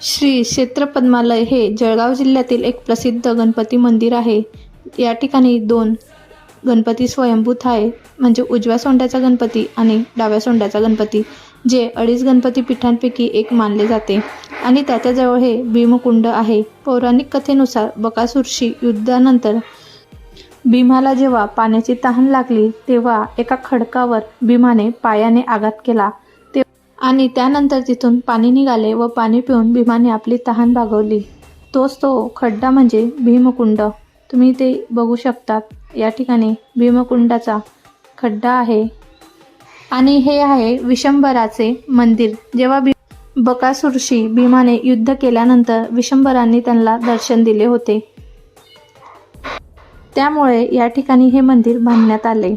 श्री क्षेत्रपद्मालय हे जळगाव जिल्ह्यातील एक प्रसिद्ध गणपती मंदिर आहे। या ठिकाणी 2 गणपती स्वयंभूत आहे, म्हणजे उजव्या सोंड्याचा गणपती आणि डाव्या सोंड्याचा गणपती, जे 2.5 गणपती पीठांपैकी एक मानले जाते आणि त्याच्याजवळ हे भीमकुंड आहे। पौराणिक कथेनुसार बकासूरशी युद्धानंतर भीमाला जेव्हा पाण्याची तहान लागली तेव्हा एका खडकावर भीमाने पायाने आघात केला आणि त्यानंतर तिथून पाणी निघाले व पाणी पिऊन भीमाने आपली तहान भागवली। तोच तो खड्डा म्हणजे भीमकुंड। तुम्ही ते बघू शकतात, या ठिकाणी भीमकुंडाचा खड्डा आहे आणि हे आहे विशंभराचे मंदिर। जेव्हा बकासूरशी भीमाने युद्ध केल्यानंतर विशंभरांनी त्यांना दर्शन दिले होते, त्यामुळे या ठिकाणी हे मंदिर बांधण्यात आले।